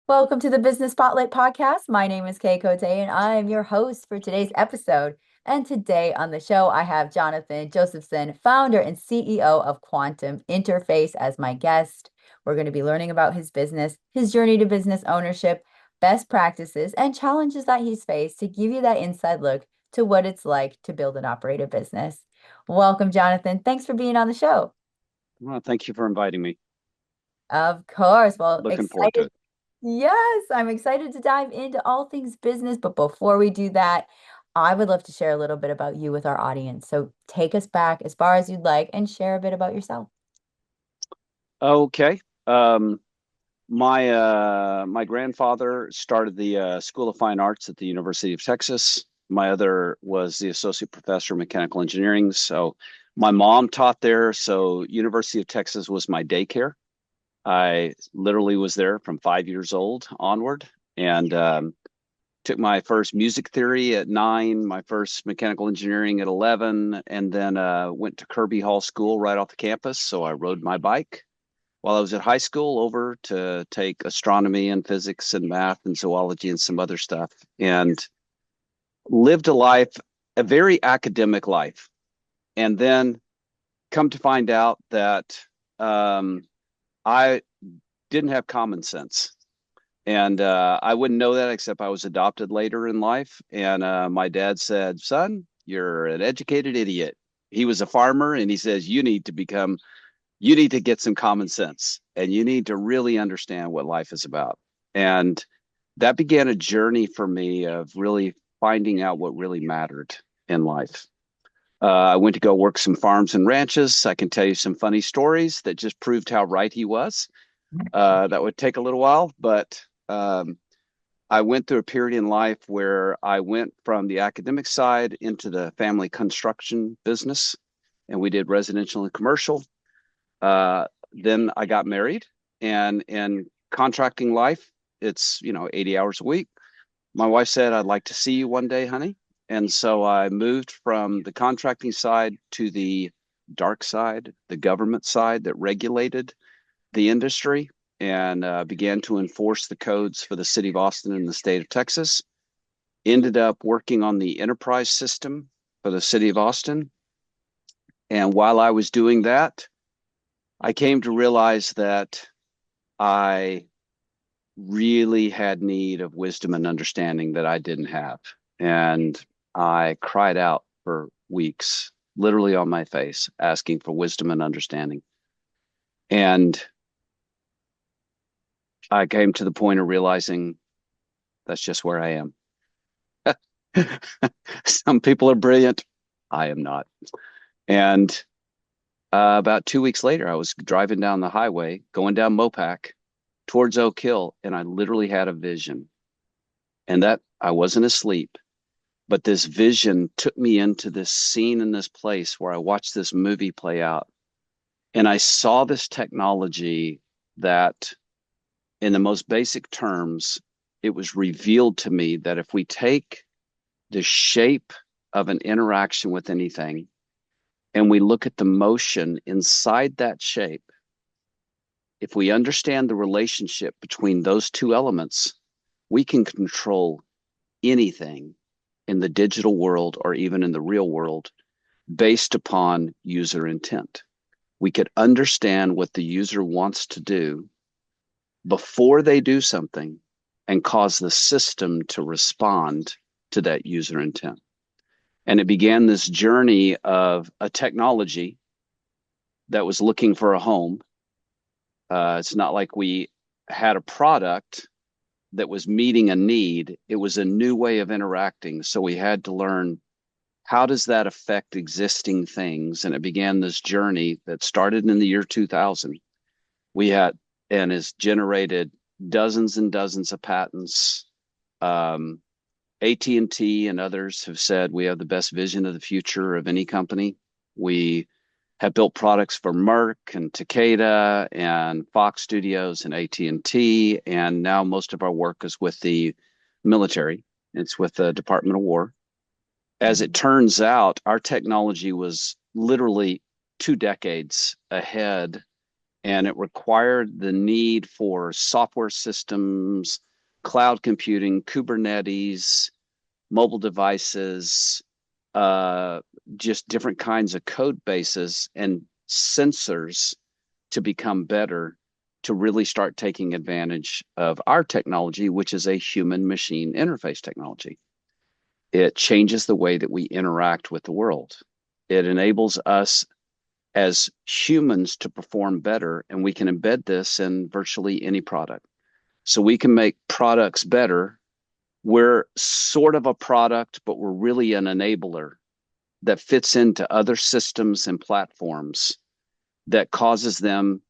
Welcome to the Business Spotlight podcast. My name is Kay Cote, and I am your host for today's episode. And today on the show, I have Jonathan Josephson, founder and CEO of Quantum Interface, as my guest. We're going to be learning about his business, his journey to business ownership, best practices, and challenges that he's faced to give you that inside look to what it's like to build and operate a business. Welcome, Jonathan. Thanks for being on the show. Well, thank you for inviting me. Of course. Well, Looking forward to excited. it. Yes, I'm excited to dive into all things business. But before we do that, I would love to share a little bit about you with our audience. So take us back as far as you'd like and share a bit about yourself. Okay. Um, my grandfather started the School of Fine Arts at the University of Texas. My other was the associate professor of mechanical engineering. So my mom taught there. So University of Texas was my daycare. I literally was there from 5 years old onward, and took my first music theory at 9, my first mechanical engineering at 11, and then went to Kirby Hall School right off the campus. So I rode my bike while I was at high school over to take astronomy and physics and math and zoology and some other stuff, and lived a life, a very academic life. And then come to find out that I didn't have common sense. And I wouldn't know that except I was adopted later in life. And my dad said, "Son, you're an educated idiot." He was a farmer, and he says, you need to get some common sense, and you need to really understand what life is about." And that began a journey for me of really finding out what really mattered in life. I went to go work some farms and ranches. I can tell you some funny stories that just proved how right he was. That would take a little while, but I went through a period in life where I went from the academic side into the family construction business, and we did residential and commercial. Then I got married, and in contracting life, it's 80 hours a week. My wife said, "I'd like to see you one day, honey." And so I moved from the contracting side to the dark side, the government side that regulated the industry, and began to enforce the codes for the city of Austin and the state of Texas. Ended up working on the enterprise system for the city of Austin. And while I was doing that, I came to realize that I really had need of wisdom and understanding that I didn't have. And I cried out for weeks, literally on my face, asking for wisdom and understanding. And I came to the point of realizing that's just where I am. Some people are brilliant. I am not. And about 2 weeks later, I was driving down the highway, going down Mopac towards Oak Hill, and I literally had a vision. And that I wasn't asleep, but this vision took me into this scene in this place where I watched this movie play out. And I saw this technology that, in the most basic terms, it was revealed to me that if we take the shape of an interaction with anything and we look at the motion inside that shape, if we understand the relationship between those two elements, we can control anything in the digital world or even in the real world based upon user intent. We could understand what the user wants to do before they do something and cause the system to respond to that user intent. And it began this journey of a technology that was looking for a home. It's not like we had a product that was meeting a need. It was a new way of interacting. So we had to learn, how does that affect existing things? And it began this journey that started in the year 2000. We had, and has generated dozens and dozens of patents. AT&T and others have said we have the best vision of the future of any company. We have built products for Merck and Takeda and Fox Studios and AT&T, and now most of our work is with the military. It's with the Department of War. As it turns out, our technology was literally 2 decades ahead and it required the need for software systems, cloud computing, Kubernetes, mobile devices, uh, just different kinds of code bases and sensors to become better, to really start taking advantage of our technology, which is a human machine interface technology. It changes the way that we interact with the world. It enables us as humans to perform better, and we can embed this in virtually any product. So we can make products better. We're sort of a product, but we're really an enabler that fits into other systems and platforms that causes them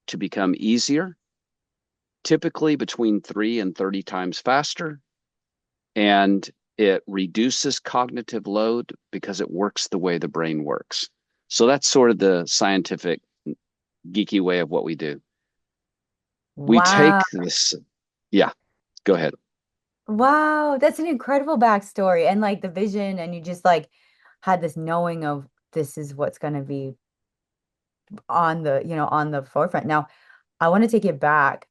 to become easier, typically between 3 and 30 times faster. And it reduces cognitive load because it works the way the brain works. So that's sort of the scientific, geeky way of what we do. We Wow. take this, yeah, go ahead. Wow, that's an incredible backstory and like the vision, and you just like had this knowing of this is what's going to be on the, on the forefront. Now, I want to take it back.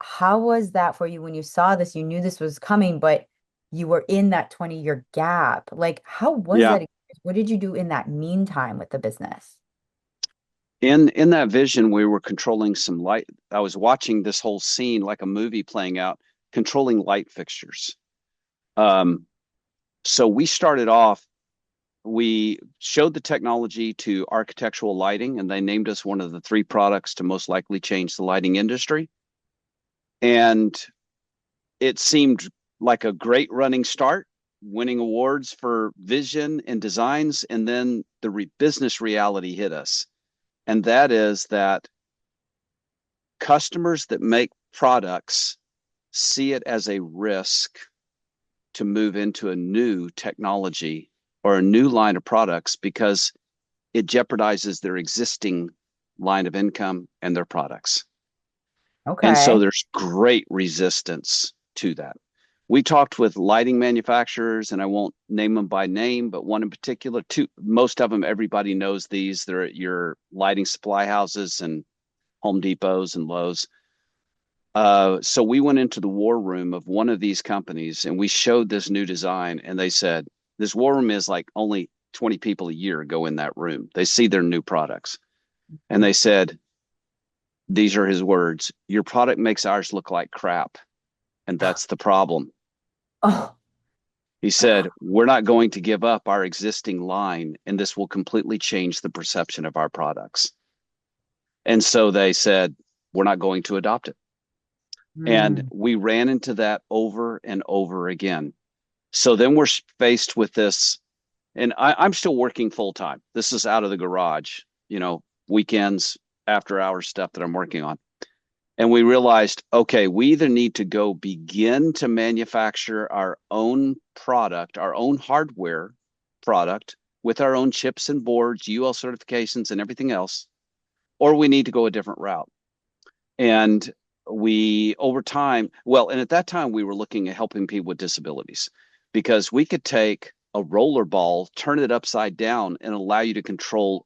How was that for you when you saw this? You knew this was coming, but you were in that 20-year gap. Like, how was Yeah. that experience? What did you do in that meantime with the business? In that vision, we were controlling some light. I was watching this whole scene like a movie playing out, controlling light fixtures. Um, so we started off, we showed the technology to architectural lighting, and they named us one of the 3 products to most likely change the lighting industry. And it seemed like a great running start, winning awards for vision and designs. And then the business reality hit us. And that is that customers that make products see it as a risk to move into a new technology or a new line of products because it jeopardizes their existing line of income and their products. And so Okay. there's great resistance to that. We talked with lighting manufacturers, and I won't name them by name, but one in particular, two, most of them, everybody knows these. They're at your lighting supply houses and Home Depots and Lowe's. So we went into the war room of one of these companies and we showed this new design, and they said, this war room is like only 20 people a year go in that room. They see their new products. And they said, these are his words, your product makes ours look like crap. And that's the problem. Oh, He said, we're not going to give up our existing line, and this will completely change the perception of our products. And so they said, we're not going to adopt it. And mm, we ran into that over and over again. So then we're faced with this, and I'm still working full time. This is out of the garage, weekends, after hours stuff that I'm working on. And we realized, okay, we either need to go begin to manufacture our own product, our own hardware product with our own chips and boards, UL certifications, and everything else, or we need to go a different route. And we, over time, well, and at that time, we were looking at helping people with disabilities because we could take a roller ball, turn it upside down, and allow you to control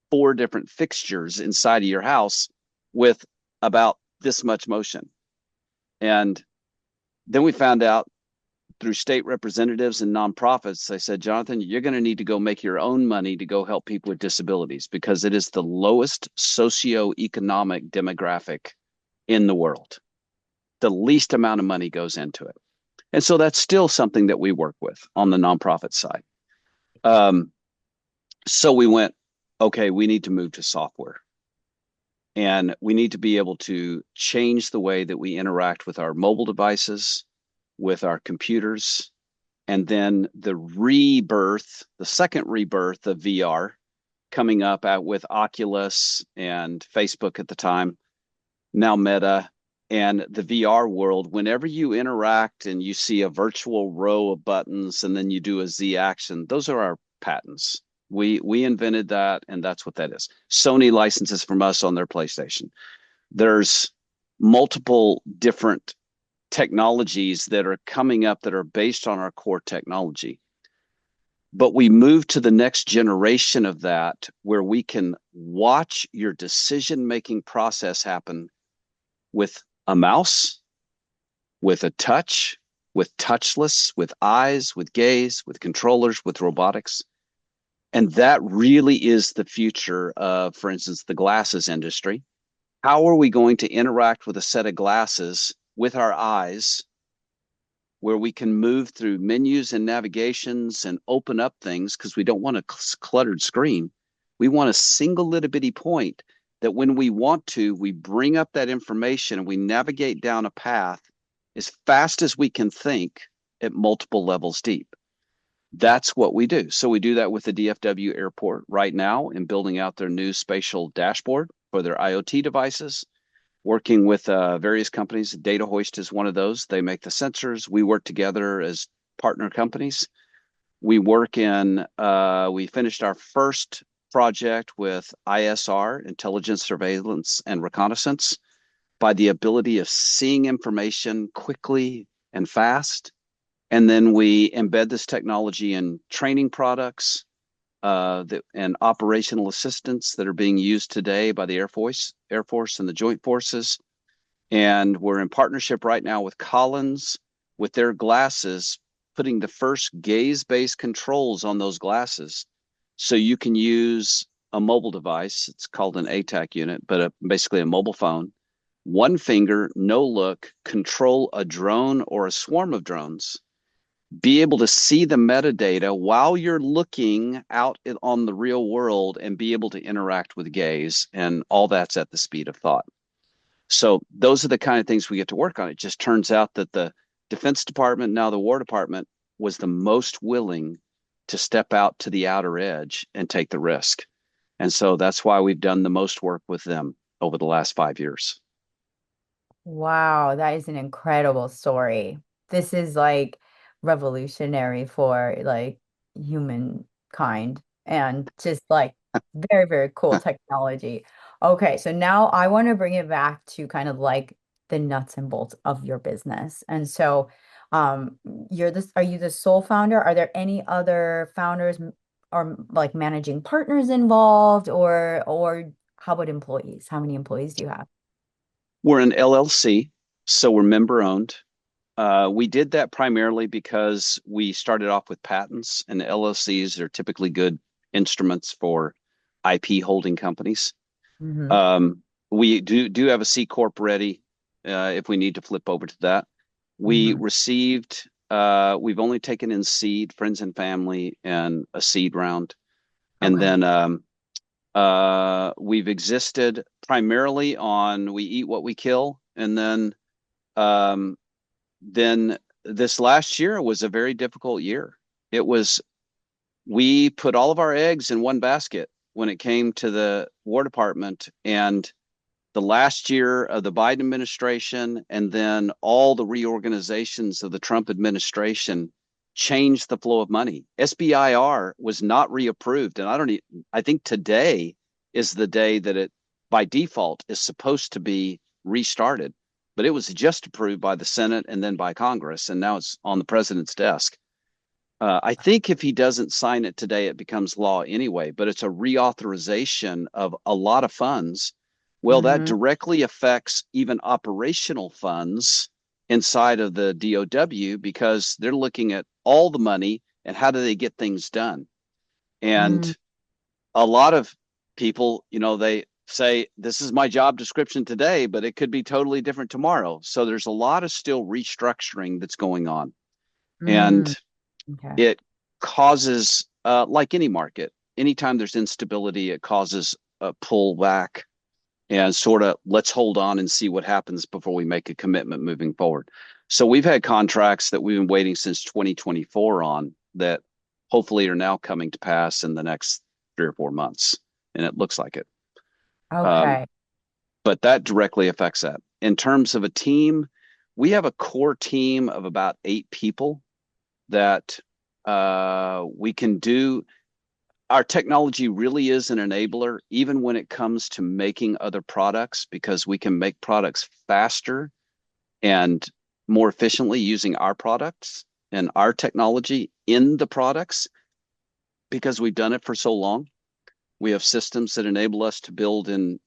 4 different fixtures inside of your house with about this much motion. And then we found out through state representatives and nonprofits, they said, Jonathan, you're going to need to go make your own money to go help people with disabilities because it is the lowest socioeconomic demographic in the world. The least amount of money goes into it. And so that's still something that we work with on the nonprofit side. Um, so we went, okay, we need to move to software. And we need to be able to change the way that we interact with our mobile devices, with our computers, and then the rebirth, the second rebirth of VR coming up out with Oculus and Facebook at the time, now Meta, and the VR world. Whenever you interact and you see a virtual row of buttons and then you do a Z action, those are our patents. We invented that, and that's what that is. Sony licenses from us on their PlayStation. There's multiple different technologies that are coming up that are based on our core technology. But we move to the next generation of that where we can watch your decision-making process happen with a mouse, with a touch, with touchless, with eyes, with gaze, with controllers, with robotics. And that really is the future of, for instance, the glasses industry. How are we going to interact with a set of glasses with our eyes where we can move through menus and navigations and open up things because we don't want a cluttered screen. We want a single little bitty point that when we want to, we bring up that information and we navigate down a path as fast as we can think at multiple levels deep. That's what we do. So we do that with the DFW Airport right now in building out their new spatial dashboard for their IoT devices, working with various companies. Data Hoist is one of those. They make the sensors. We work together as partner companies. We finished our first project with ISR, intelligence, surveillance, and reconnaissance, by the ability of seeing information quickly and fast. And then we embed this technology in training products and operational assistance that are being used today by the Air Force and the Joint Forces. And we're in partnership right now with Collins with their glasses, putting the first gaze-based controls on those glasses. So you can use a mobile device. It's called an ATAC unit, but basically a mobile phone. One finger, no look, control a drone or a swarm of drones, be able to see the metadata while you're looking out on the real world and be able to interact with gaze. And all that's at the speed of thought. So those are the kind of things we get to work on. It just turns out that the Defense Department, now the War Department, was the most willing to step out to the outer edge and take the risk. And so that's why we've done the most work with them over the last 5 years. Wow, that is an incredible story. This is like revolutionary for like humankind and just like very, very cool technology. Okay, so now I want to bring it back to kind of like the nuts and bolts of your business. And so are you the sole founder? Are there any other founders or like managing partners involved or how about employees? How many employees do you have? We're an LLC, so we're member owned. We did that primarily because we started off with patents, and LLCs are typically good instruments for IP holding companies. Hmm. We do have a C Corp ready if we need to flip over to that. Hmm. We've only taken in seed, friends and family, and a seed round. And Okay. then we've existed primarily on we eat what we kill. And um, then this last year was a very difficult year. It was, we put all of our eggs in one basket when it came to the War Department, and the last year of the Biden administration and then all the reorganizations of the Trump administration changed the flow of money. SBIR was not reapproved. And I think today is the day that it, by default, is supposed to be restarted. But it was just approved by the Senate and then by Congress. And now it's on the president's desk. I think if he doesn't sign it today, it becomes law anyway, but it's a reauthorization of a lot of funds. Well, that Hmm. directly affects even operational funds inside of the DOW because they're looking at all the money and how do they get things done. And Mm. a lot of people, they say, this is my job description today, but it could be totally different tomorrow. So there's a lot of still restructuring that's going on. And Mm. Okay. it causes, like any market, anytime there's instability, it causes a pullback and sort of let's hold on and see what happens before we make a commitment moving forward. So we've had contracts that we've been waiting since 2024 on that hopefully are now coming to pass in the next 3 or 4 months, and it looks like it. Um, Okay. but that directly affects that. In terms of a team, we have a core team of about 8 people that we can do. Our technology really is an enabler, even when it comes to making other products, because we can make products faster and more efficiently using our products and our technology in the products. because we've done it for so long. We have systems that enable us to build in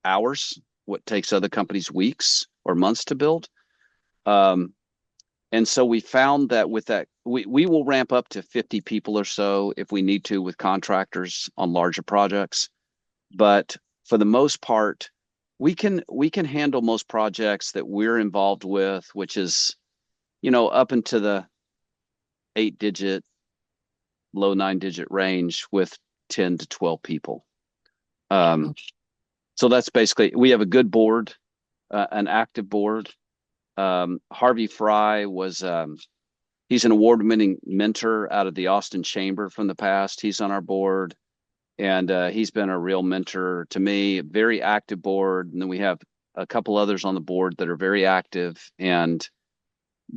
hours what takes other companies weeks or months to build. Um, and so we found that with that, we will ramp up to 50 people or so if we need to with contractors on larger projects. But for the most part, we can handle most projects that we're involved with, which is, up into the 8-digit, low 9-digit range with 10 to 12 people. Um, so that's basically, we have a good board, an active board. Harvey Fry he's an award-winning mentor out of the Austin Chamber from the past. He's on our board, and he's been a real mentor to me. Very active board, and then we have a couple others on the board that are very active and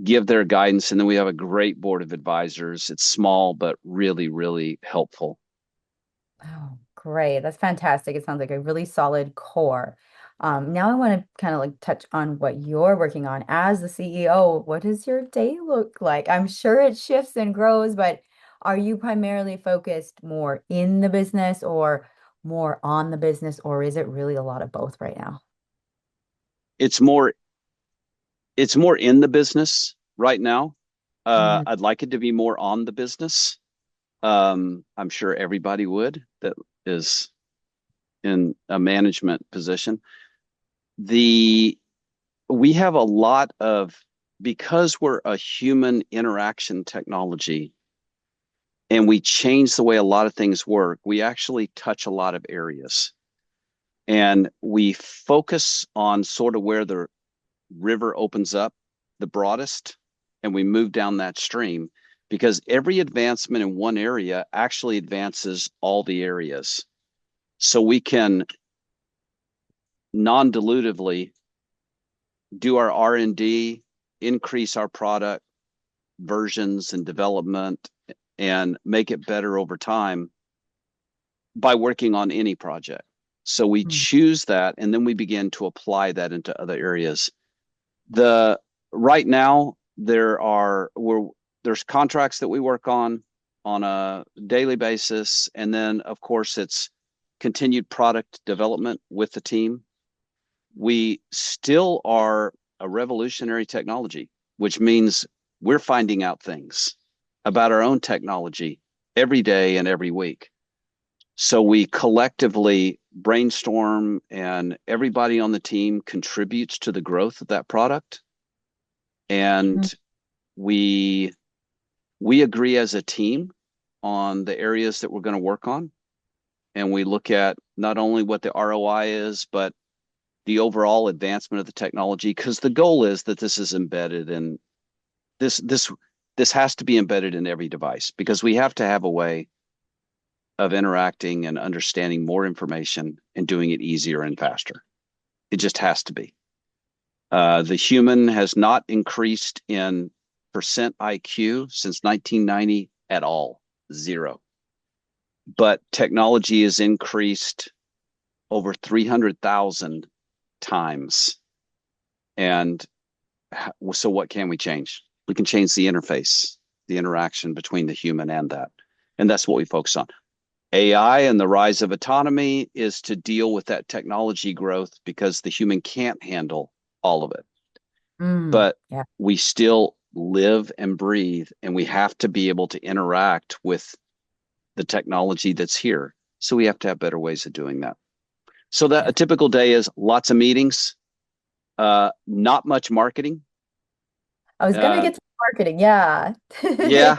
give their guidance. And then we have a great board of advisors. It's small, but really, really helpful. Oh, great. That's fantastic. It sounds like a really solid core. Now I want to kind of like touch on what you're working on as the CEO. What does your day look like? I'm sure it shifts and grows, but are you primarily focused more in the business or more on the business, or is it really a lot of both right now? It's more it's more in the business right now. Mm, I'd like it to be more on the business. I'm sure everybody would that is in a management position. The we have a lot of because we're a human interaction technology and we change the way a lot of things work, we actually touch a lot of areas. And we focus on sort of where the river opens up the broadest, and we move down that stream because every advancement in one area actually advances all the areas. So we can non-dilutively do our R&D, increase our product versions and development, and make it better over time by working on any project. So we mm, choose that, and then we begin to apply that into other areas. The right now there's contracts that we work on a daily basis, and then of course it's continued product development with the team. We still are a revolutionary technology, which means we're finding out things about our own technology every day and every week. So we collectively brainstorm, and everybody on the team contributes to the growth of that product. mm, And we we agree as a team on the areas that we're going to work on. And we look at not only what the ROI is, but the overall advancement of the technology, because the goal is that this is embedded in this this this has to be embedded in every device because we have to have a way of interacting and understanding more information and doing it easier and faster. It just has to be. The human has not increased in percent IQ since 1990 at all, zero. But technology has increased over 300,000 times. And so what can we change? We can change the interface, the interaction between the human and that. And that's what we focus on. AI and the rise of autonomy is to deal with that technology growth because the human can't handle all of it. mm. But Yeah. we still live and breathe, and we have to be able to interact with the technology that's here. So we have to have better ways of doing that. So that a Yeah. typical day is lots of meetings, not much marketing. I was gonna Uh, get to marketing. Yeah. yeah,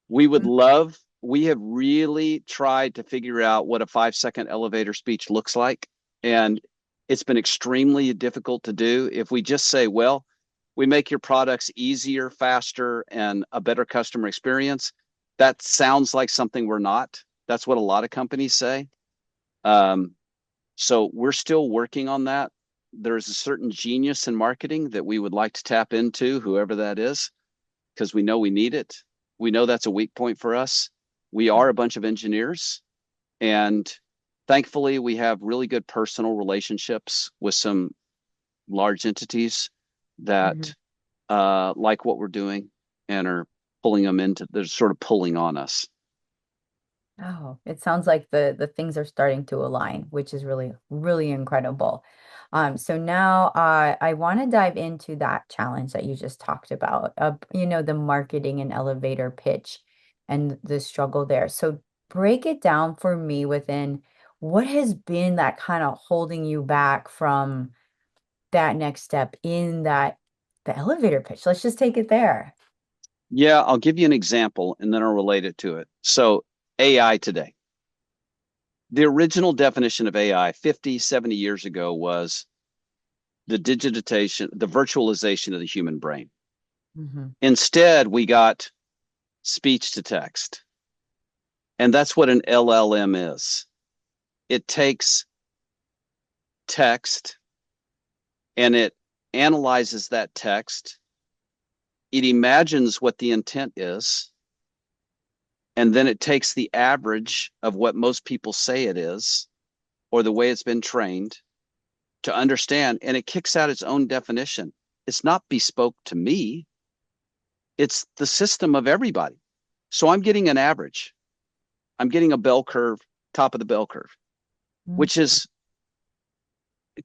we would Mm, love, we have really tried to figure out what a 5-second elevator speech looks like. And it's been extremely difficult to do. If we just say, well, we make your products easier, faster, and a better customer experience, that sounds like something we're not. That's what a lot of companies say. Um, so we're still working on that. There's a certain genius in marketing that we would like to tap into, whoever that is, because we know we need it. We know that's a weak point for us. We are a bunch of engineers, and thankfully, we have really good personal relationships with some large entities mhm. that like what we're doing and are pulling them into, they're sort of pulling on us. Oh, it sounds like the things are starting to align, which is really, really incredible. So now I want to dive into that challenge that you just talked about, the marketing and elevator pitch and the struggle there. So break it down for me within what has been that kind of holding you back from that next step in the elevator pitch. Let's just take it there. Yeah, I'll give you an example and then I'll relate it to it. So, AI today. The original definition of AI 50, 70 years ago was the digitization, the virtualization of the human brain. Hmm. Instead, we got speech to text. And that's what an LLM is. It takes text and it analyzes that text. It imagines what the intent is. And then it takes the average of what most people say it is, or the way it's been trained to understand, and it kicks out its own definition. It's not bespoke to me, it's the system of everybody. So I'm getting an average. I'm getting a bell curve, top of the bell curve, which is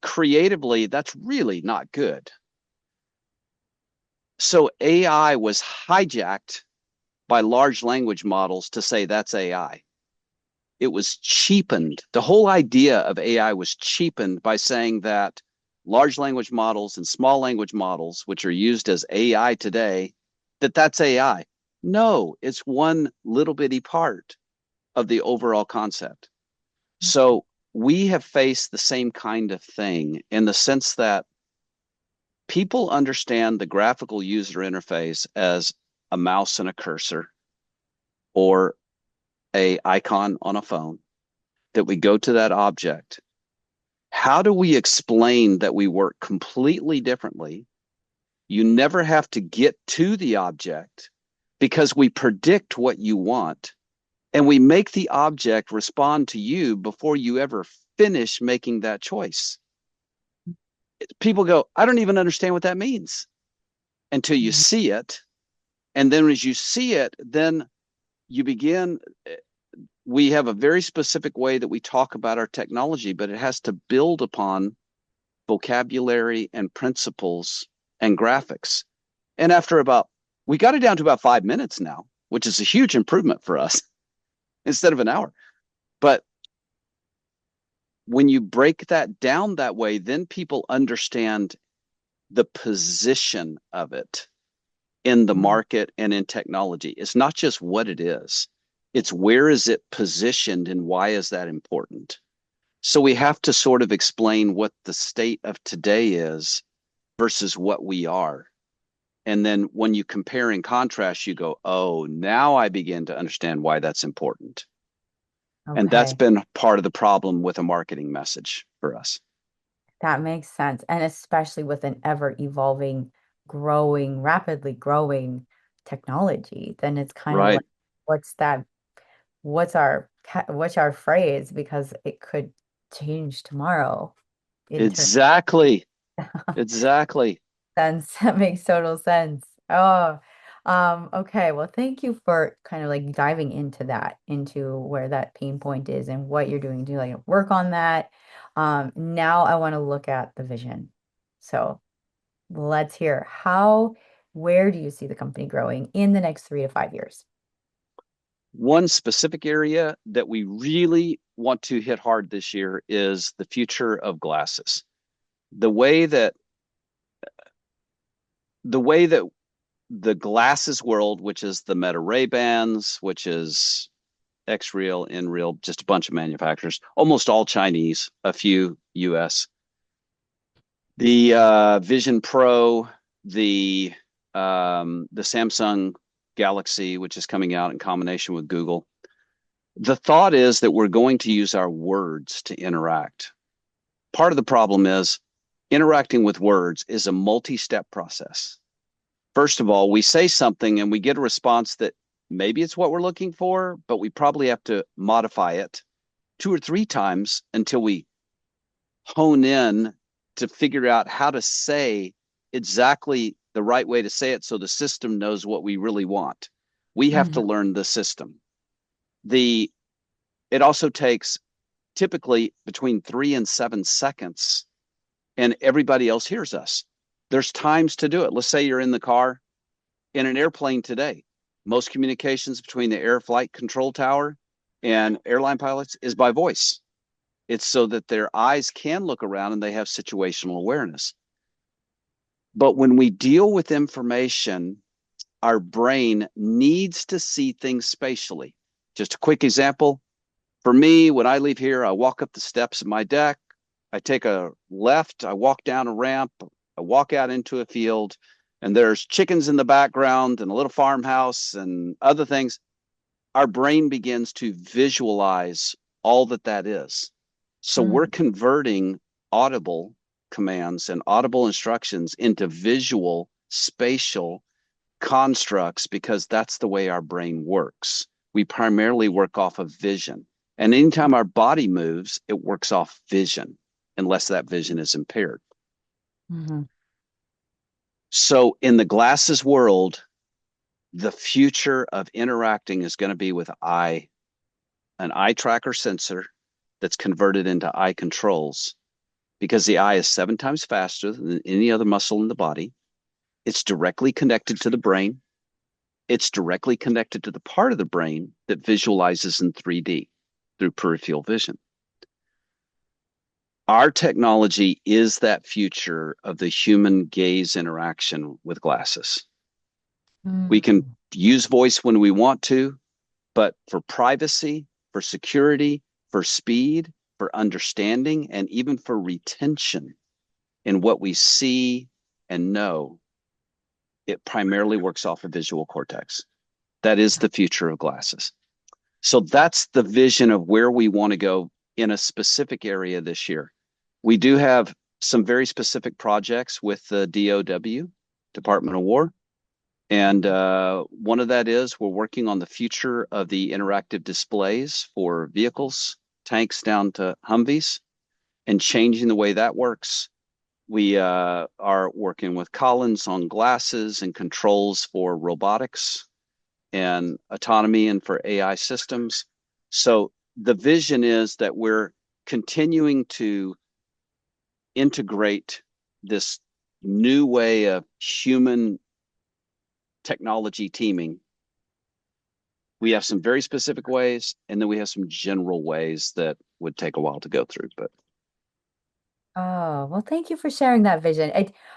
creatively, that's really not good. So AI was hijacked by large language models to say that's AI. It was cheapened. The whole idea of AI was cheapened by saying that large language models and small language models, which are used as AI today, that's AI. No, it's one little bitty part of the overall concept. So we have faced the same kind of thing in the sense that people understand the graphical user interface as a mouse and a cursor or a icon on a phone, that we go to that object. How do we explain that we work completely differently? You never have to get to the object because we predict what you want and we make the object respond to you before you ever finish making that choice. People go, I don't even understand what that means until you Mhm. see it. And then as you see it, then you begin. We have a very specific way that we talk about our technology, but it has to build upon vocabulary and principles and graphics. And we got it down to about 5 minutes now, which is a huge improvement for us instead of an hour. But when you break that down that way, then people understand the position of it in the Mhm. market and in technology. It's not just what it is, it's where is it positioned and why is that important? So we have to sort of explain what the state of today is versus what we are. And then when you compare and contrast, you go, oh, now I begin to understand why that's important. And that's Okay. been part of the problem with a marketing message for us. That makes sense. And especially with an ever evolving, growing, rapidly growing technology, then it's kind of Right. like, what's that? What's our phrase? Because it could change tomorrow in turn. Exactly. Exactly. Sense. That makes total sense. Oh, okay. Well, thank you for kind of like diving into that, into where that pain point is and what you're doing to like work on that. Now I want to look at the vision. So let's hear where do you see the company growing in the next 3 to 5 years? One specific area that we really want to hit hard this year is the future of glasses. The way that the way that the glasses world, which is the Meta Ray-Bans, which is X-Real, InReal, just a bunch of manufacturers, almost all Chinese, a few US. The Vision Pro, the Samsung Galaxy, which is coming out in combination with Google. The thought is that we're going to use our words to interact. Part of the problem is interacting with words is a multi-step process. First of all, we say something and we get a response that maybe it's what we're looking for, but we probably have to modify it 2 or 3 times until we hone in to figure out how to say exactly the right way to say it so the system knows what we really want. We have to Mhm. learn the system. The it also takes typically between 3 and 7 seconds, and everybody else hears us. There's times to do it. Let's say you're in the car in an airplane today. Most communications between the air flight control tower and airline pilots is by voice. It's so that their eyes can look around and they have situational awareness. But when we deal with information, our brain needs to see things spatially. Just a quick example. For me, when I leave here, I walk up the steps of my deck. I take a left, I walk down a ramp, I walk out into a field, and there's chickens in the background and a little farmhouse and other things. Our brain begins to visualize all that that is. So we're Mm, converting audible commands and audible instructions into visual, spatial constructs because that's the way our brain works. We primarily work off of vision. And anytime our body moves, it works off vision, unless that vision is impaired. mhm, So in the glasses world, the future of interacting is going to be with an eye tracker sensor that's converted into eye controls because the eye is 7 times faster than any other muscle in the body. It's directly connected to the brain. It's directly connected to the part of the brain that visualizes in 3D through peripheral vision. Our technology is that future of the human gaze interaction with glasses. We can mm, use voice when we want to, but for privacy, for security, for speed, for understanding, and even for retention in what we see and know, it primarily works off of visual cortex. That is the future of glasses. So that's the vision of where we want to go in a specific area this year. We do have some very specific projects with the DOW, Department of War. And one of that is we're working on the future of the interactive displays for vehicles, tanks down to Humvees, and changing the way that works. We are working with Collins on glasses and controls for robotics and autonomy and for AI systems. So the vision is that we're continuing to integrate this new way of human technology teaming. We have some very specific ways, and then we have some general ways that would take a while to go through. But Oh, well, thank you for sharing that vision.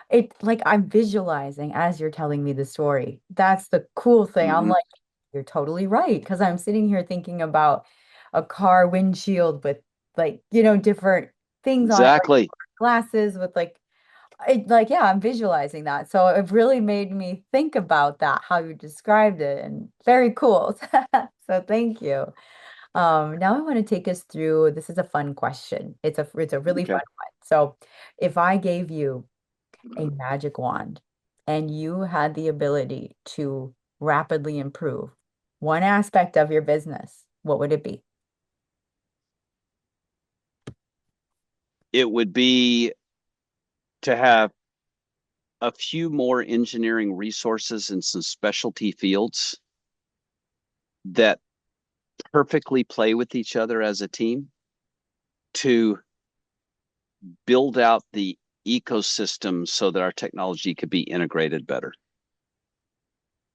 It like I'm visualizing as you're telling me the story. That's the cool thing. I'm mm-hmm, like, you're totally right. Because I'm sitting here thinking about a car windshield with like, different things on it, like exactly. glasses with like, yeah, I'm visualizing that. So it really made me think about that, how you described it, and very cool. So thank you. Now I want to take us through, this is a fun question. It's a really Okay. fun one. So if I gave you a magic wand and you had the ability to rapidly improve one aspect of your business, what would it be? It would be to have a few more engineering resources in some specialty fields that perfectly play with each other as a team to build out the ecosystem so that our technology could be integrated better.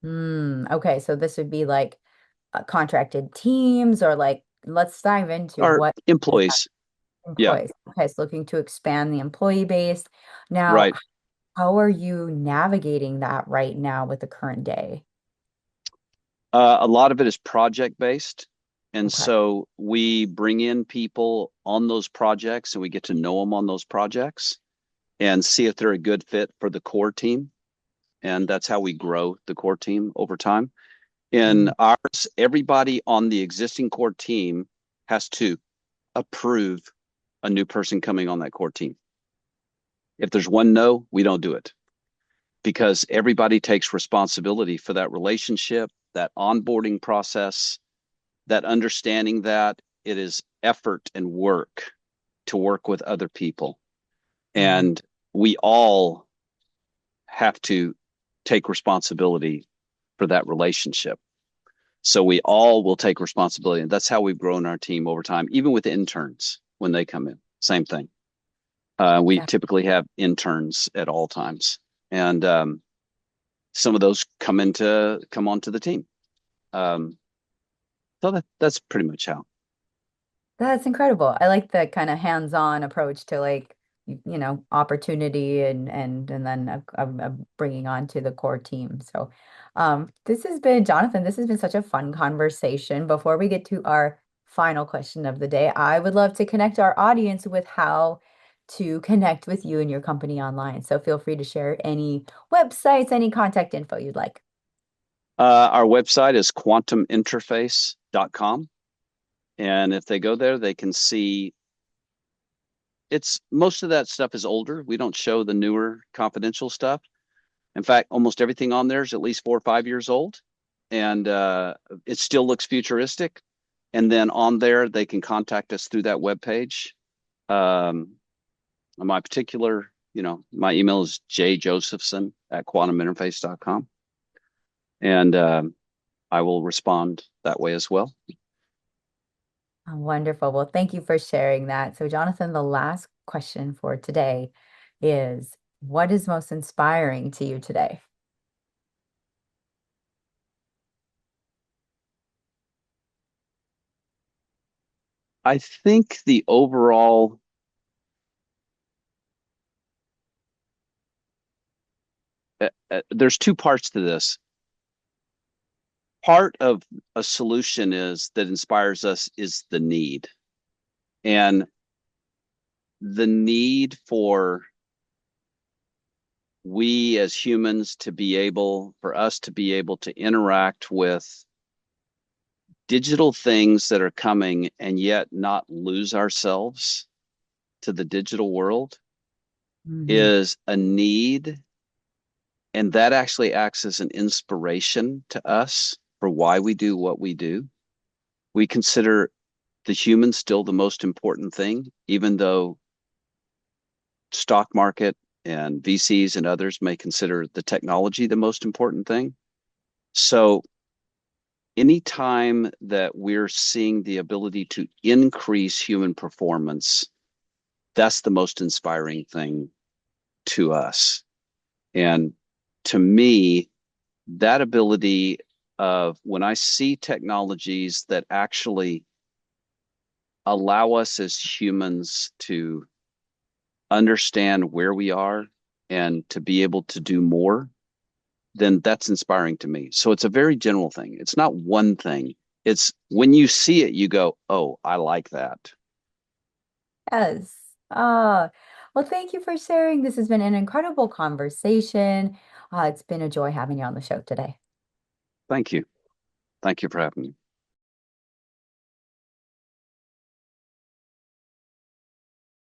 Okay, so this would be like contracted teams, or like let's dive into Our what is that employees, yeah, employees. Okay, so looking to expand the employee base. Now, right. how are you navigating that right now with the current day? A lot of it is project based. And Okay. so we bring in people on those projects and we get to know them on those projects and see if they're a good fit for the core team. And that's how we grow the core team over time. In Mm, ours, everybody on the existing core team has to approve a new person coming on that core team. If there's one no, we don't do it because everybody takes responsibility for that relationship, that onboarding process, that understanding that it is effort and work to work with other people. mhm. And we all have to take responsibility for that relationship. So we all will take responsibility. And that's how we've grown our team over time, even with interns when they come in. Same thing. We typically have interns at all times. And some of those come onto the team. Um, so that's pretty much how. That's incredible. I like the kind of hands-on approach to like, opportunity and then bringing on to the core team. So, this has been Jonathan. This has been such a fun conversation. Before we get to our final question of the day, I would love to connect our audience with how to connect with you and your company online. So feel free to share any websites, any contact info you'd like. Our website is quantuminterface.com. And if they go there, they can see it's most of that stuff is older. We don't show the newer confidential stuff. In fact, almost everything on there is at least 4 or 5 years old, and it still looks futuristic. And then on there, they can contact us through that web page. My particular, my email is jjosephson@quantuminterface.com, and I will respond that way as well. Wonderful. Well, thank you for sharing that. So, Jonathan, the last question for today is what is most inspiring to you today? I think the overall there's two parts to this. Part of a solution is that inspires us is the need. And the need for we as humans for us to be able to interact with digital things that are coming and yet not lose ourselves to the digital world Mhm. is a need. And that actually acts as an inspiration to us for why we do what we do. We consider the human still the most important thing, even though stock market and VCs and others may consider the technology the most important thing. So anytime that we're seeing the ability to increase human performance, that's the most inspiring thing to us. And to me, that ability of when I see technologies that actually allow us as humans to understand where we are and to be able to do more, then that's inspiring to me. So it's a very general thing. It's not one thing. It's when you see it, you go, oh, I like that. Yes. Well, thank you for sharing. This has been an incredible conversation. It's been a joy having you on the show today. Thank you. Thank you for having me.